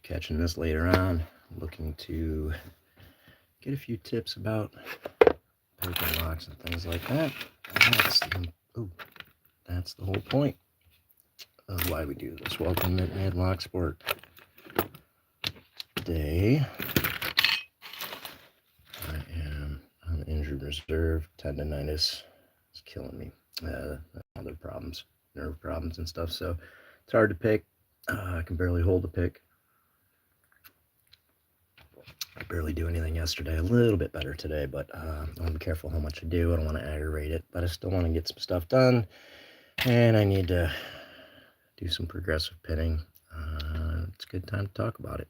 catching this later on, looking to get a few tips about picking locks and things like that. That's the whole point of why we do this. Welcome to Mad Lock Sport. Today, I am on injured reserve. Tendonitis is killing me. Other problems, nerve problems and stuff. So it's hard to pick. I can barely hold a pick. I barely do anything yesterday. A little bit better today, but I want to be careful how much I do. I don't want to aggravate it, but I still want to get some stuff done. And I need to do some progressive pinning. It's a good time to talk about it.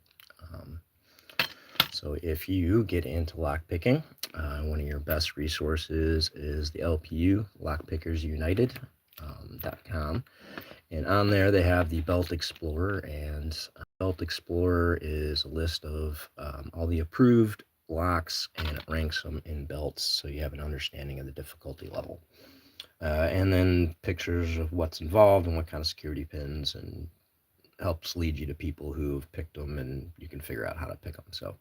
So if you get into lock picking, one of your best resources is the LPU, LockPickersUnited.com. And on there they have the Belt Explorer, and Belt Explorer is a list of all the approved locks, and it ranks them in belts so you have an understanding of the difficulty level. And then pictures of what's involved and what kind of security pins, and helps lead you to people who have picked them, and you can figure out how to pick them. So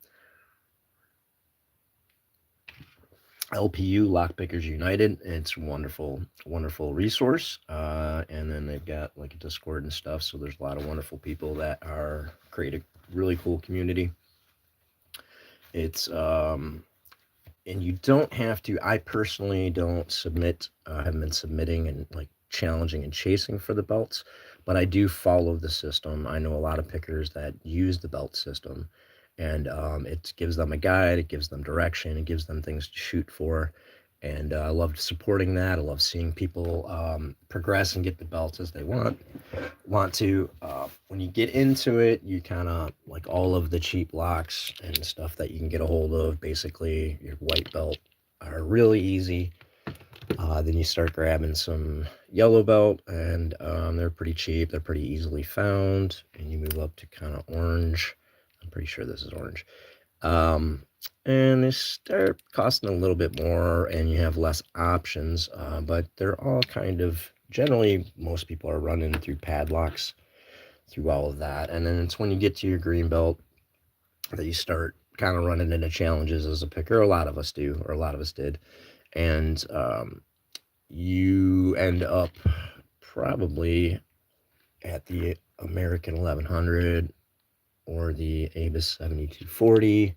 LPU, Lock Pickers United, it's a wonderful resource. And then they've got like a Discord and stuff, so there's a lot of wonderful people that are create a really cool community. It's and you don't have to. I personally don't submit. Haven't been submitting and like challenging and chasing for the belts, but I do follow the system. I know a lot of pickers that use the belt system, and it gives them a guide, it gives them direction, it gives them things to shoot for. And I love supporting that. I love seeing people progress and get the belts as they want to. When you get into it, you kind of like all of the cheap locks and stuff that you can get a hold of. Basically, your white belt are really easy. Then you start grabbing some yellow belt, and they're pretty cheap. They're pretty easily found. And you move up to kind of orange. I'm pretty sure this is orange. And they start costing a little bit more, and you have less options, but they're all kind of, generally, most people are running through padlocks through all of that. And then it's when you get to your green belt that you start kind of running into challenges as a picker. A lot of us do, or a lot of us did. And you end up probably at the American 1100 or the Avis 7240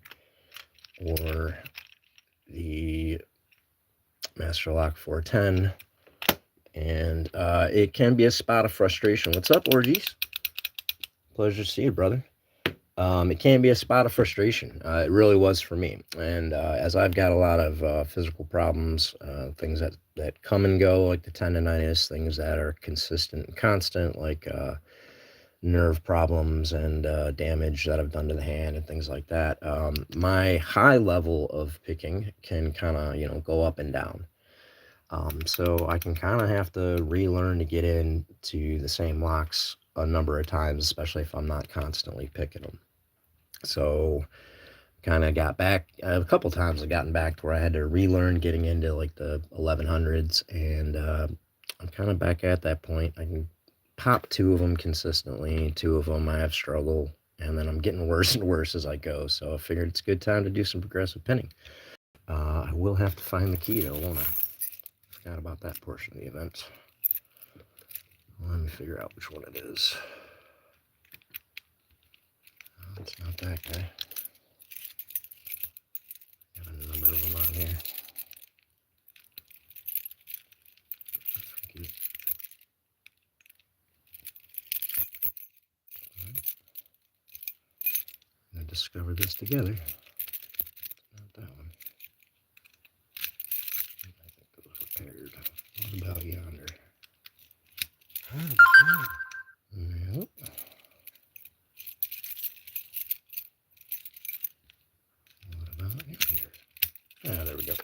or the Master Lock 410, and it can be a spot of frustration. What's up, Orgies? Pleasure to see you, brother. It can be a spot of frustration. It really was for me. And as I've got a lot of physical problems, things that come and go, like the tendonitis, things that are consistent and constant, like nerve problems and damage that I've done to the hand and things like that. My high level of picking can kind of, go up and down. So I can kind of have to relearn to get into the same locks a number of times, especially if I'm not constantly picking them. So kind of got back a couple times. I've gotten back to where I had to relearn getting into like the 1100s, and I'm kind of back at that point. I can pop two of them consistently. Two of them I have struggled, and then I'm getting worse and worse as I go. So I figured it's a good time to do some progressive pinning. I will have to find the key though, won't I? Forgot about that portion of the event. Let me figure out which one it is. Oh, it's not that guy. Got a number of them on here. I'm gonna discover this together. Not that one. I think those were paired. What about yonder? Nope. What about yonder? Ah, there we go.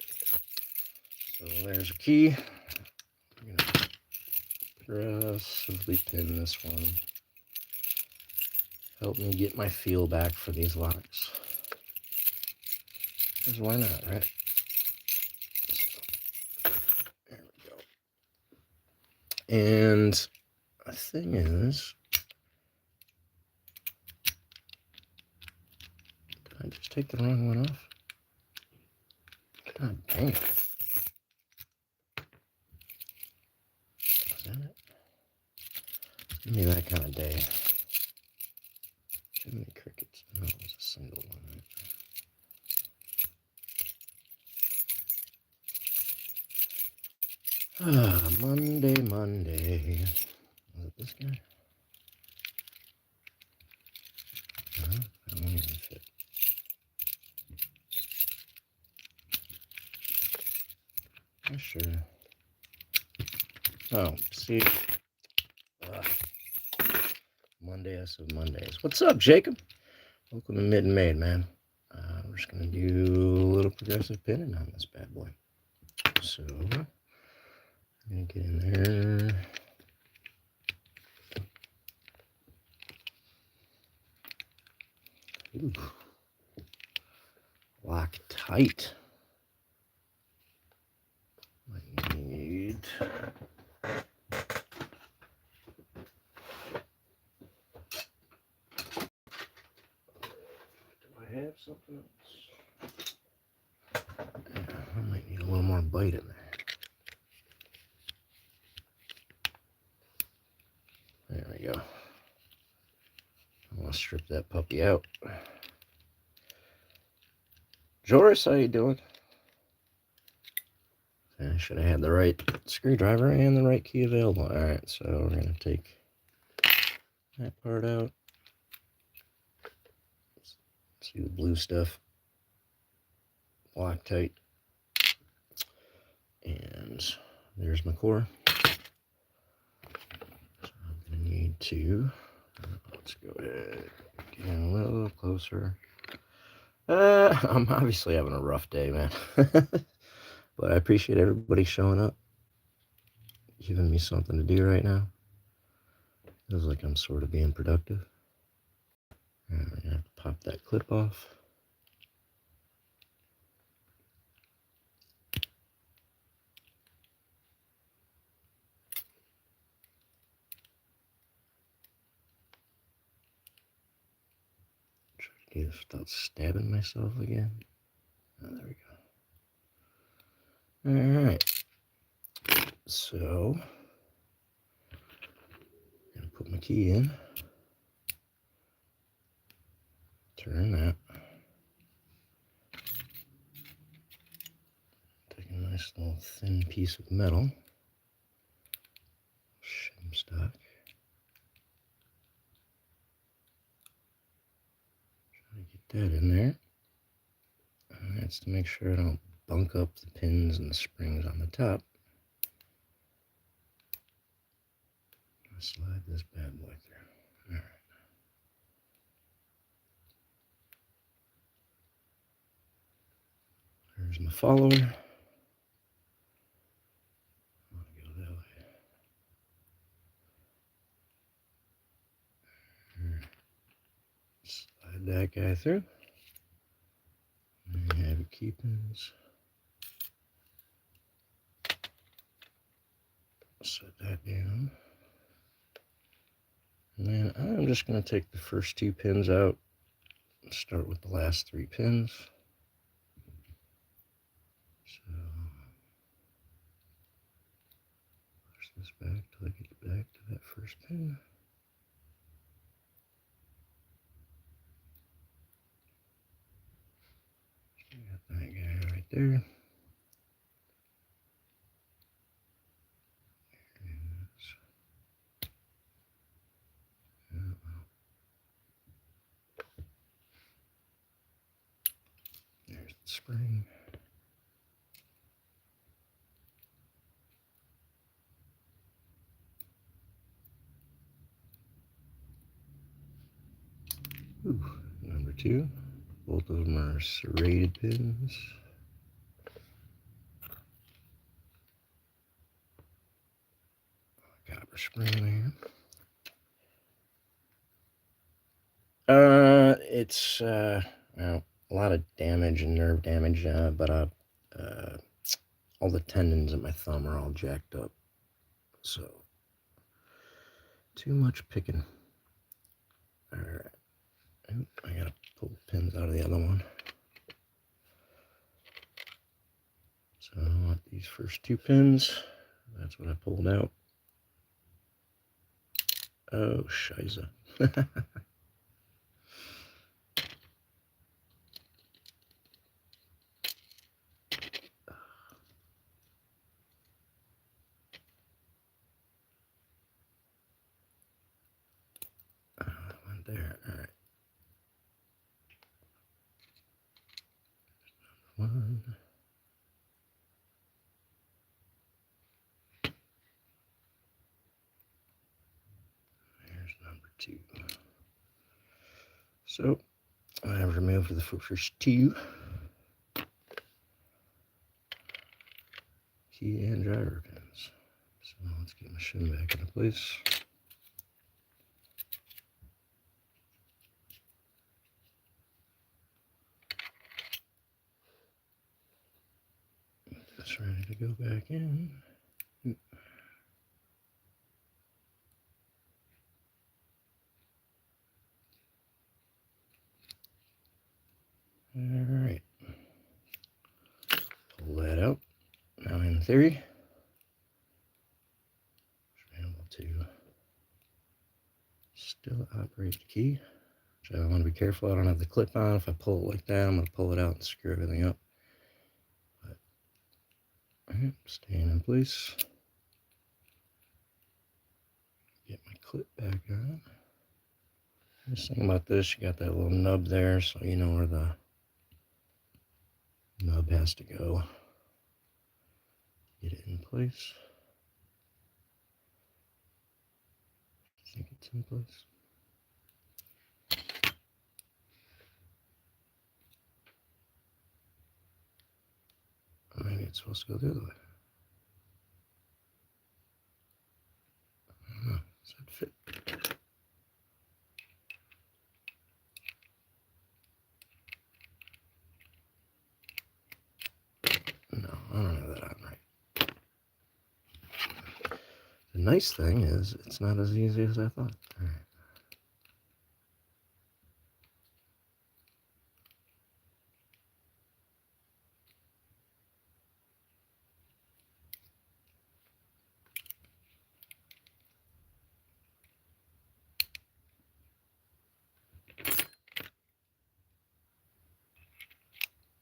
So there's a key. I'm gonna progressively pin this one. Help me get my feel back for these locks. Because why not, right? So, there we go. And the thing is, I just take the wrong one off? God dang it. Is that it? Give me that kind of day. Too many crickets. No, it was a single one. Right? Monday. Was it this guy? No, that won't even fit. Oh, sure. Oh, see. Monday-est of Mondays. What's up, Jacob? Welcome to Mid and Made, man. We're just going to do a little progressive pinning on this bad boy. So, I'm going to get in there. Ooh. Lock tight. I need... I have something else. Yeah, I might need a little more bite in there. There we go. I'm gonna strip that puppy out. Joris, how you doing? I should have had the right screwdriver and the right key available. All right, so we're gonna take that part out. See the blue stuff. Lock tight. And there's my core. So I'm gonna need to, let's go ahead, get in a little closer. I'm obviously having a rough day, man. But I appreciate everybody showing up, giving me something to do right now. Feels like I'm sort of being productive. We're gonna have to pop that clip off. Try to do this without stabbing myself again. Oh, there we go. All right. So, I'm gonna put my key in. Turn that. Take a nice little thin piece of metal. Shim stock. Try to get that in there. And that's to make sure I don't bunk up the pins and the springs on the top. I'll slide this bad boy through. All right. There's my follower. I want to go that way. Slide that guy through. And you have your key pins. Set that down. And then I'm just going to take the first two pins out and start with the last three pins. So, push this back till I get back to that first pin. So I got that guy right there. There's the spring. Ooh, number two. Both of them are serrated pins. Copper spring there. It's well, a lot of damage and nerve damage, but all the tendons in my thumb are all jacked up. So, too much picking. All right. I gotta pull the pins pins out of the other one. So I want these first 2 pins. That's what I pulled out. Oh, shiza. Went there. All right. 1. There's number 2. So I have removed the first 2 key and driver pins. So let's get my shim back into place. That's ready to go back in. All right. Pull that out. Now in theory, I'm able to still operate the key. So I want to be careful I don't have the clip on. If I pull it like that, I'm going to pull it out and screw everything up. But, all right, staying in place. Get my clip back on. Nice thing about this, you got that little nub there, so you know where the nub has to go. Get it in place. I think it's in place. Maybe it's supposed to go the other way. I don't know. Does that fit? No, I don't have that on right. The nice thing is it's not as easy as I thought. All right.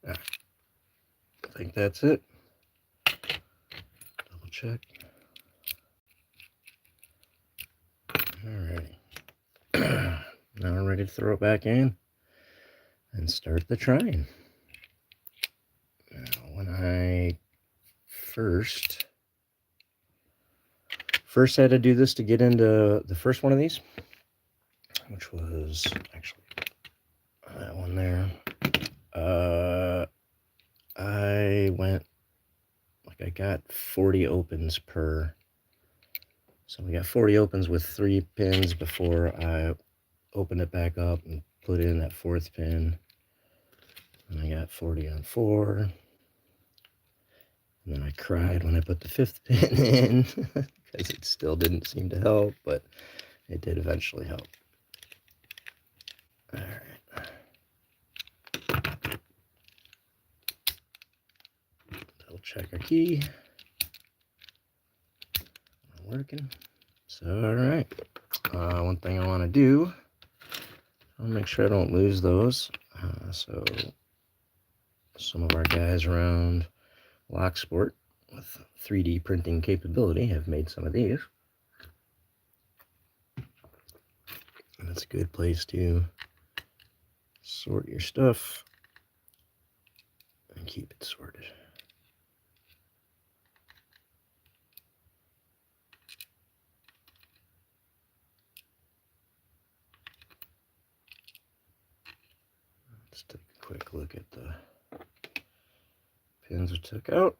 All right. I think that's it. Double check. Alrighty. Now we're ready to throw it back in and start the trying. Now, when I first had to do this to get into the first one of these, which was actually that one there, I went, like I got 40 opens per, so we got 40 opens with 3 pins before I opened it back up and put in that 4th pin. And I got 40 on 4. And then I cried when I put the 5th pin in because it still didn't seem to help, but it did eventually help. All right. Double check our key. Working. So, all right. One thing I want to do, I'll make sure I don't lose those. So, some of our guys around Locksport with 3D printing capability have made some of these. And it's a good place to sort your stuff and keep it sorted. Let's take a quick look at the pins we took out.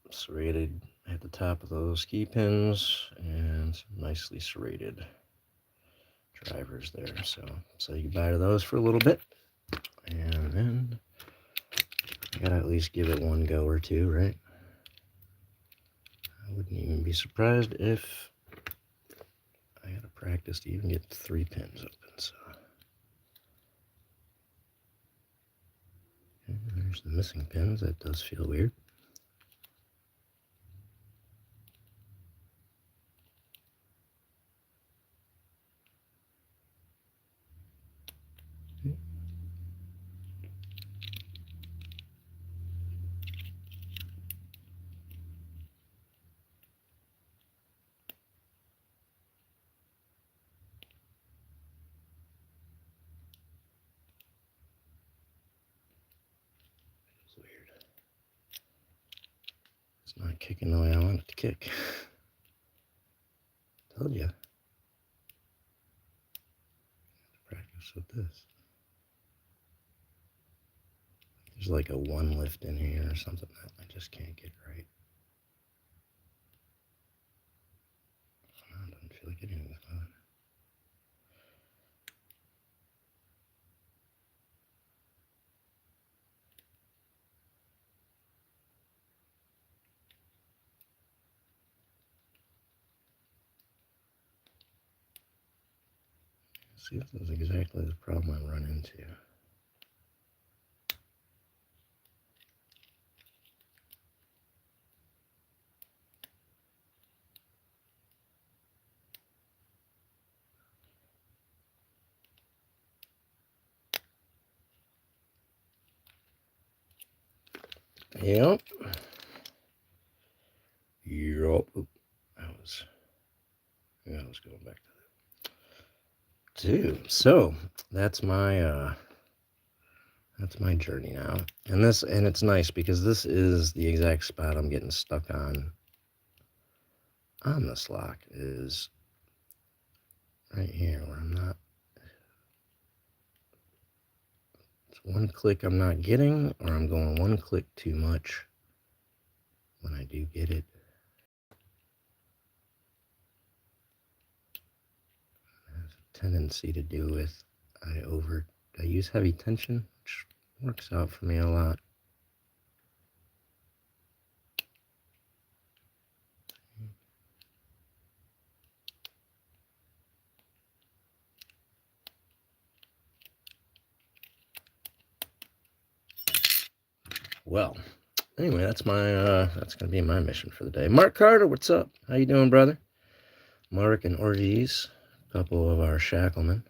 Serrated at the top of those key pins and some nicely serrated drivers there. So say goodbye to those for a little bit. And then I gotta at least give it one go or two, right? I wouldn't even be surprised if I gotta practice to even get 3 pins open. So There's the missing pins. That does feel weird. It's weird. It's not kicking the way I want it to kick. Told you. Practice with this. There's like a one lift in here or something that I just can't get right. I don't feel like getting this on. See if this is exactly the problem I run into. Yep. Yep. I was going back to that. Dude, so that's my journey now. And it's nice because this is the exact spot I'm getting stuck on this lock, is right here where I'm not. It's one click I'm not getting, or I'm going one click too much when I do get it. It has a tendency to do with I use heavy tension, which works out for me a lot. Well, anyway, that's gonna be my mission for the day. Mark Carter, what's up? How you doing, brother? Mark and Ortiz, a couple of our Shackleman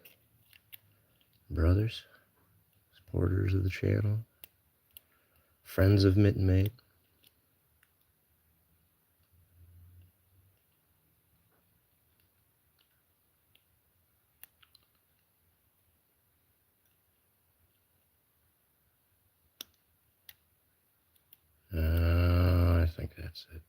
brothers, supporters of the channel, friends of Mitten Maid. I think that's it.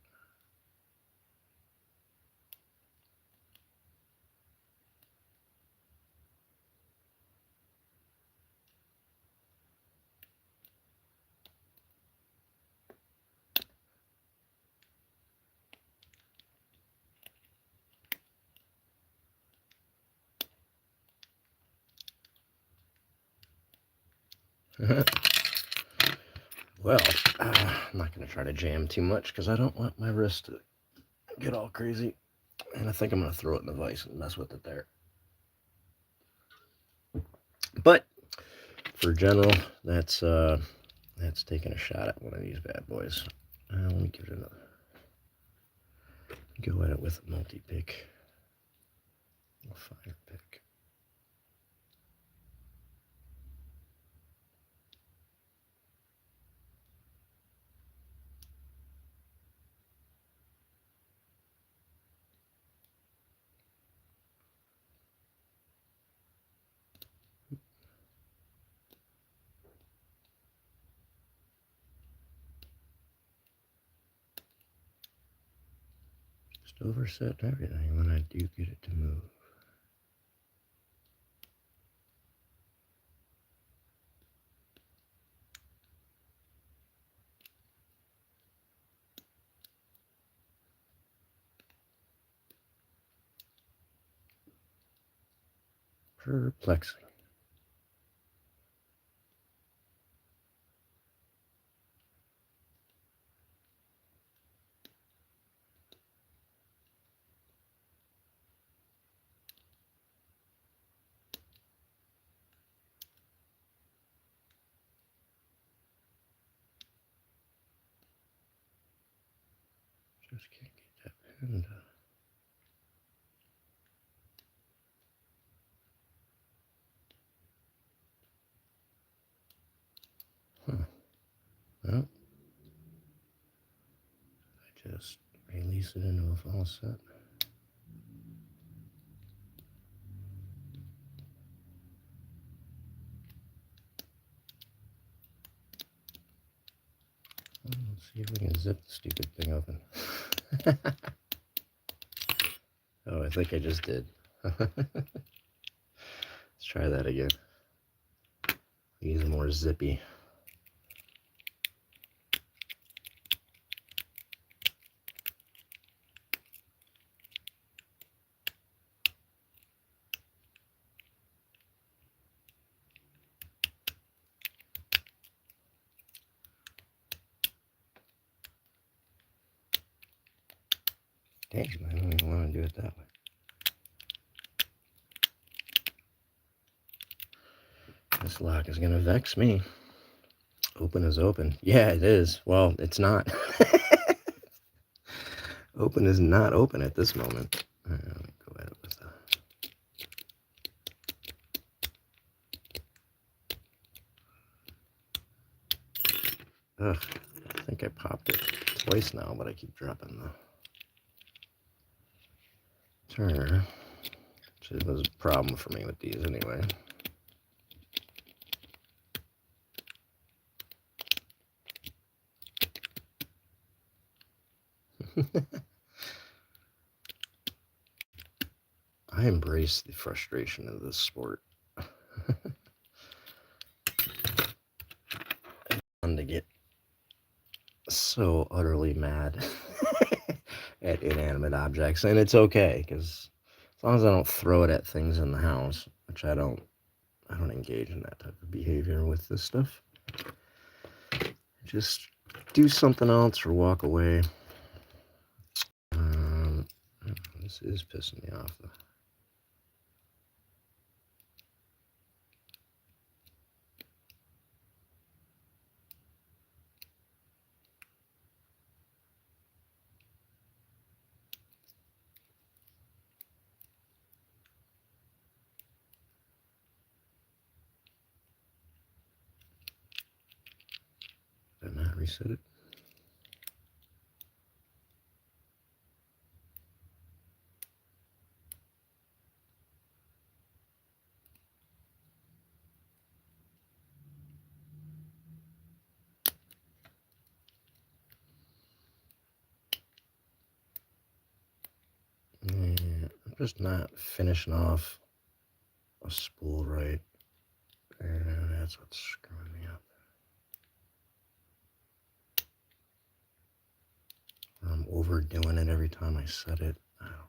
Well, I'm not going to try to jam too much because I don't want my wrist to get all crazy. And I think I'm going to throw it in the vise and mess with it there. But for general, that's taking a shot at one of these bad boys. Let me give it another. Go at it with a multi-pick. A fire pick. Just overset everything when I do get it to move. Perplexing. Just can't get that pinned. Huh. Well, I just release it into a faucet. Let's see if we can zip the stupid thing open. Oh, I think I just did. Let's try that again. Use more zippy. Dang, I don't even want to do it that way. This lock is going to vex me. Open is open. Yeah, it is. Well, it's not. Open is not open at this moment. All right, let me go at it with the... Ugh, I think I popped it twice now, but I keep dropping the turner. Which was a problem for me with these anyway. I embrace the frustration of this sport. Fun to get so utterly mad at inanimate objects, and it's okay because as long as I don't throw it at things in the house, which I don't engage in that type of behavior with this stuff. Just do something else or walk away. This is pissing me off. Did I not reset it? Yeah, I'm just not finishing off a spool right. And that's what's screwing me up. I'm overdoing it every time I set it. I don't know.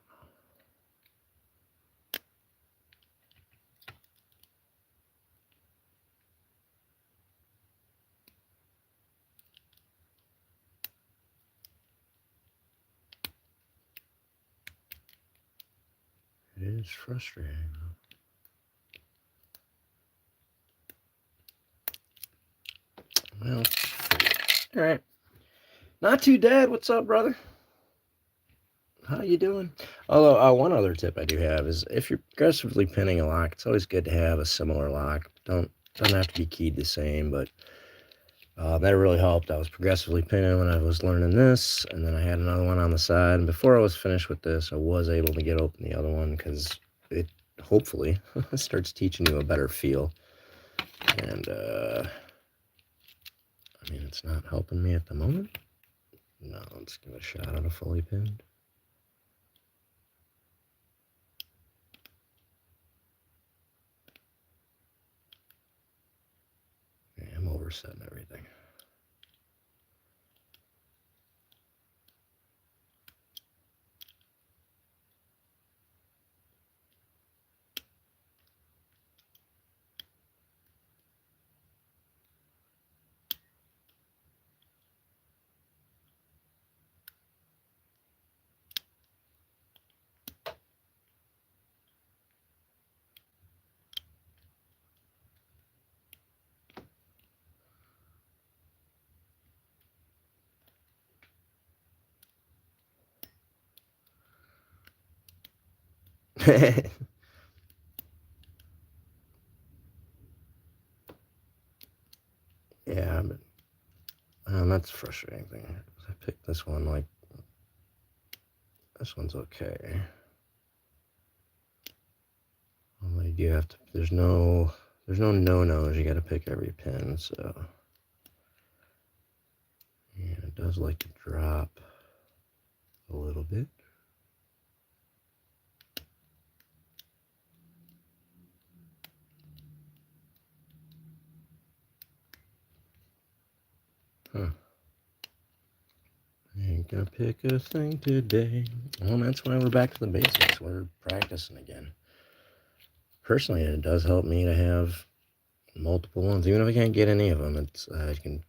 It is frustrating. Well, all right. Not too dead. What's up, brother? How you doing? Although, one other tip I do have is if you're aggressively pinning a lock, it's always good to have a similar lock. Doesn't have to be keyed the same, but that really helped. I was progressively pinning when I was learning this, and then I had another one on the side. And before I was finished with this, I was able to get open the other one because it hopefully starts teaching you a better feel. And I mean, it's not helping me at the moment. No, let's give it a shot at a fully pinned. Yeah, I'm oversetting everything. Yeah, but that's a frustrating thing. I picked this one, like, this one's okay. Only you have to, there's no no-nos. You got to pick every pin, so. And it does like to drop a little bit. Huh. Ain't gonna pick a thing today. Well, that's why we're back to the basics. We're practicing again. Personally, it does help me to have multiple ones. Even if I can't get any of them, it's I can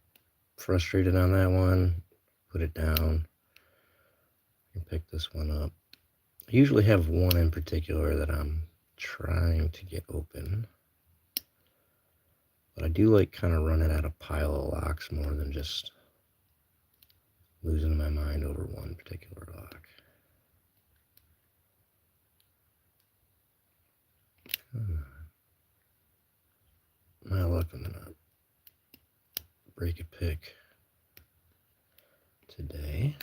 frustrated on that one, put it down, and pick this one up. I usually have one in particular that I'm trying to get open. But I do like kind of running out a pile of locks more than just losing my mind over one particular lock. My luck, I'm gonna break a pick today.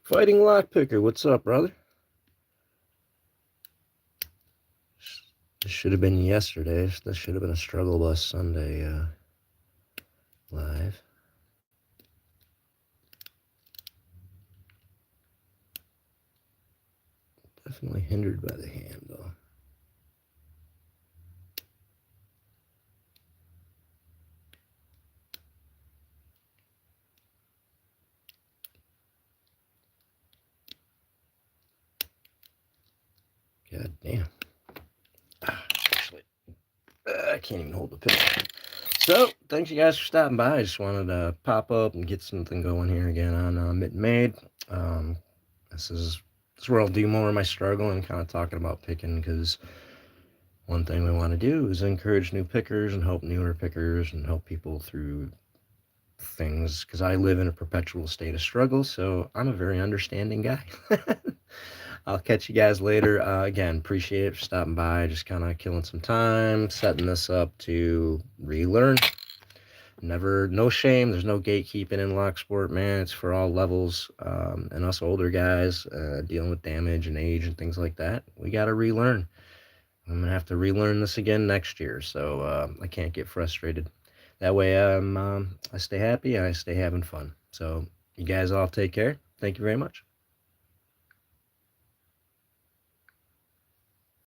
Fighting Lockpicker, what's up, brother? This should have been yesterday. This should have been a Struggle Bus Sunday live. Definitely hindered by the hand, though. God damn. Actually, I can't even hold the pick. So, thanks you guys for stopping by. I just wanted to pop up and get something going here again on Mitt Made. This is where I'll do more of my struggle and kind of talking about picking, because one thing we want to do is encourage new pickers and help newer pickers and help people through things, because I live in a perpetual state of struggle, so I'm a very understanding guy. I'll catch you guys later. Again, appreciate it for stopping by. Just kind of killing some time, setting this up to relearn. Never, no shame. There's no gatekeeping in lock sport, man. It's for all levels. And us older guys dealing with damage and age and things like that, we got to relearn. I'm gonna have to relearn this again next year, so I can't get frustrated. That way, I stay happy and I stay having fun. So you guys all take care. Thank you very much.